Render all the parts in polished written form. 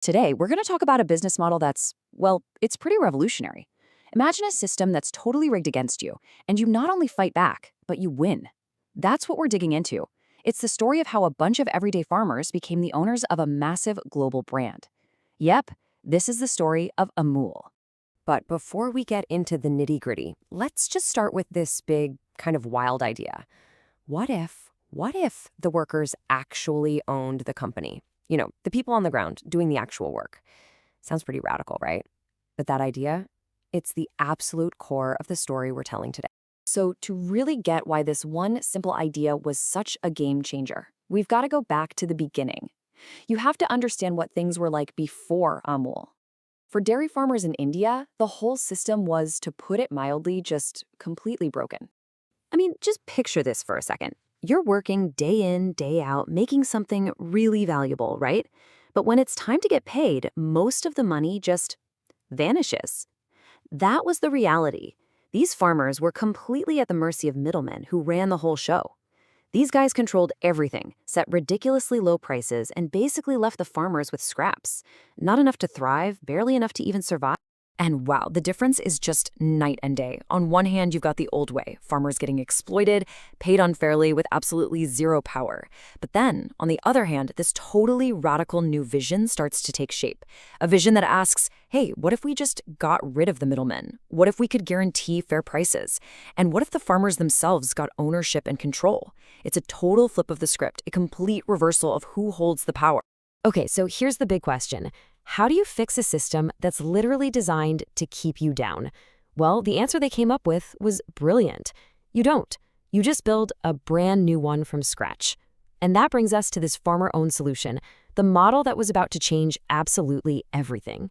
Today, we're going to talk about a business model that's, well, it's pretty revolutionary. Imagine a system that's totally rigged against you, and you not only fight back, but you win. That's what we're digging into. It's the story of how a bunch of everyday farmers became the owners of a massive global brand. Yep, this is the story of Amul. But before we get into the nitty-gritty, let's just start with this big, kind of wild idea. What if the workers actually owned the company? The people on the ground doing the actual work. Sounds pretty radical, right? But that idea, it's the absolute core of the story we're telling today. So, to really get why this one simple idea was such a game changer, we've got to go back to the beginning. You have to understand what things were like before Amul. For dairy farmers in India, the whole system was, to put it mildly, just completely broken. I mean, just picture this for a second. You're working day in, day out, making something really valuable, right? But when it's time to get paid, most of the money just vanishes. That was the reality. These farmers were completely at the mercy of middlemen who ran the whole show. These guys controlled everything, set ridiculously low prices, and basically left the farmers with scraps. Not enough to thrive, barely enough to even survive. And wow, the difference is just night and day. On one hand, you've got the old way, farmers getting exploited, paid unfairly with absolutely zero power. But then, on the other hand, this totally radical new vision starts to take shape. A vision that asks, hey, what if we just got rid of the middlemen? What if we could guarantee fair prices? And what if the farmers themselves got ownership and control? It's a total flip of the script, a complete reversal of who holds the power. Okay, so here's the big question. How do you fix a system that's literally designed to keep you down? Well, the answer they came up with was brilliant. You don't. You just build a brand new one from scratch. And that brings us to this farmer-owned solution, the model that was about to change absolutely everything.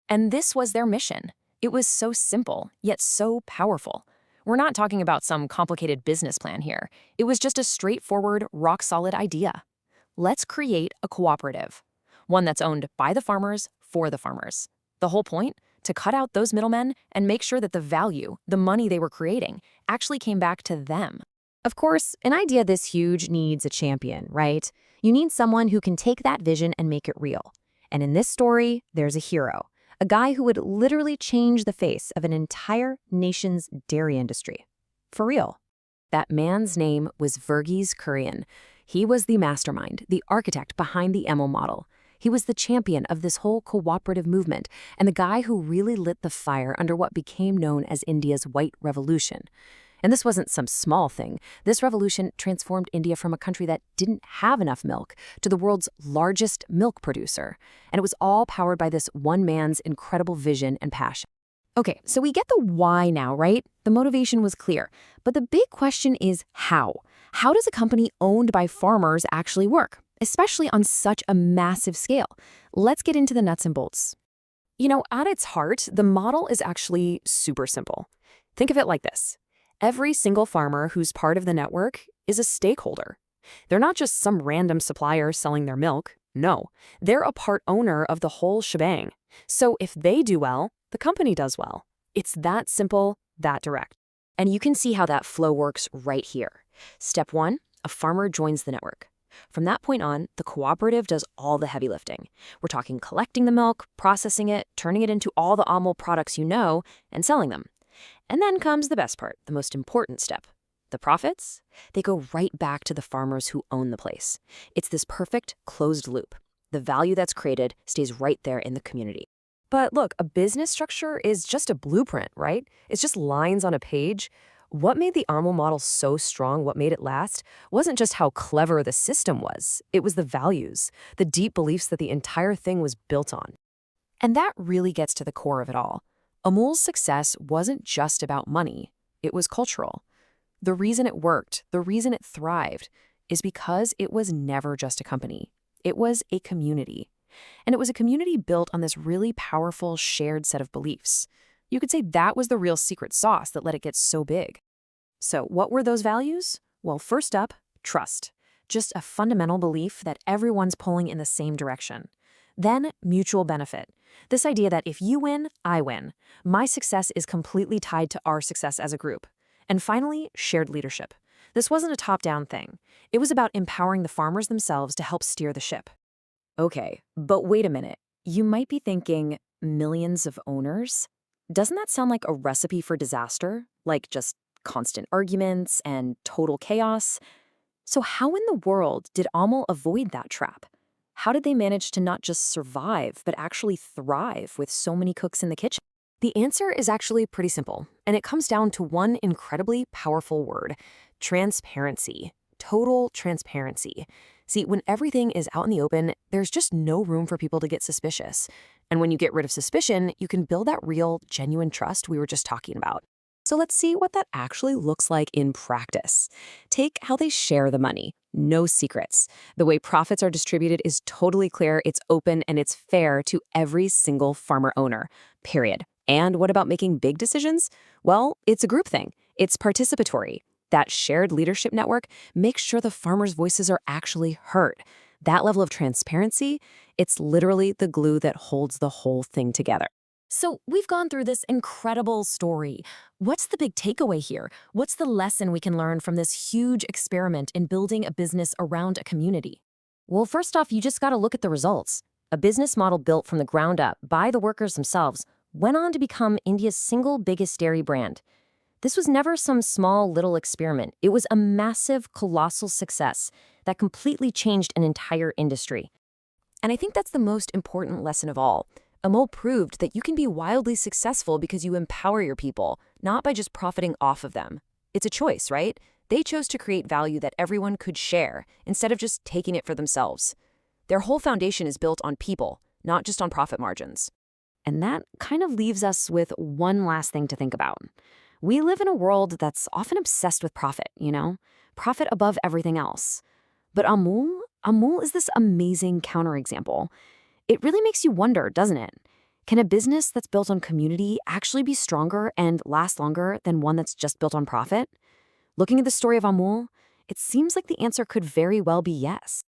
And this was their mission. It was so simple, yet so powerful. We're not talking about some complicated business plan here. It was just a straightforward, rock-solid idea. Let's create a cooperative. One that's owned by the farmers for the farmers. The whole point? To cut out those middlemen and make sure that the value, the money they were creating, actually came back to them. Of course, an idea this huge needs a champion, right? You need someone who can take that vision and make it real. And in this story, there's a hero, a guy who would literally change the face of an entire nation's dairy industry. For real. That man's name was Verghese Kurian. He was the mastermind, the architect behind the amul model. He was the champion of this whole cooperative movement and the guy who really lit the fire under what became known as India's White Revolution. And this wasn't some small thing. This revolution transformed India from a country that didn't have enough milk to the world's largest milk producer. And it was all powered by this one man's incredible vision and passion. Okay, so we get the why now, right? The motivation was clear. But the big question is how? How does a company owned by farmers actually work, especially on such a massive scale? Let's get into the nuts and bolts. At its heart, the model is actually super simple. Think of it like this. Every single farmer who's part of the network is a stakeholder. They're not just some random supplier selling their milk. No, they're a part owner of the whole shebang. So if they do well, the company does well. It's that simple, that direct. And you can see how that flow works right here. Step 1, a farmer joins the network. From that point on, the cooperative does all the heavy lifting. We're talking collecting the milk, processing it, turning it into all the amul products you know, and selling them. And then comes the best part, the most important step. The profits? They go right back to the farmers who own the place. It's this perfect closed loop. The value that's created stays right there in the community. But look, a business structure is just a blueprint, right? It's just lines on a page. What made the amul model so strong, what made it last, wasn't just how clever the system was. It was the values, the deep beliefs that the entire thing was built on. And that really gets to the core of it all. Amul's success wasn't just about money. It was cultural. The reason it worked, the reason it thrived, is because it was never just a company. It was a community. And it was a community built on this really powerful shared set of beliefs. You could say that was the real secret sauce that let it get so big. So what were those values? Well, first up, trust. Just a fundamental belief that everyone's pulling in the same direction. Then, mutual benefit. This idea that if you win, I win. My success is completely tied to our success as a group. And finally, shared leadership. This wasn't a top-down thing. It was about empowering the farmers themselves to help steer the ship. Okay, but wait a minute. You might be thinking, millions of owners? Doesn't that sound like a recipe for disaster? Like just constant arguments and total chaos? So, how in the world did Amul avoid that trap? How did they manage to not just survive, but actually thrive with so many cooks in the kitchen? The answer is actually pretty simple, and it comes down to one incredibly powerful word: transparency. Total transparency. See, when everything is out in the open, there's just no room for people to get suspicious. And when you get rid of suspicion, you can build that real, genuine trust we were just talking about. So let's see what that actually looks like in practice. Take how they share the money. No secrets. The way profits are distributed is totally clear, it's open, and it's fair to every single farmer owner. Period. And what about making big decisions? Well, it's a group thing. It's participatory. That shared leadership network makes sure the farmers' voices are actually heard. That level of transparency, it's literally the glue that holds the whole thing together. So, we've gone through this incredible story. What's the big takeaway here? What's the lesson we can learn from this huge experiment in building a business around a community? Well, first off, you just got to look at the results. A business model built from the ground up by the workers themselves went on to become India's single biggest dairy brand. This was never some small little experiment. It was a massive, colossal success that completely changed an entire industry. And I think that's the most important lesson of all. Amol proved that you can be wildly successful because you empower your people, not by just profiting off of them. It's a choice, right? They chose to create value that everyone could share instead of just taking it for themselves. Their whole foundation is built on people, not just on profit margins. And that kind of leaves us with one last thing to think about. We live in a world that's often obsessed with profit, Profit above everything else. But Amul is this amazing counterexample. It really makes you wonder, doesn't it? Can a business that's built on community actually be stronger and last longer than one that's just built on profit? Looking at the story of Amul, it seems like the answer could very well be yes.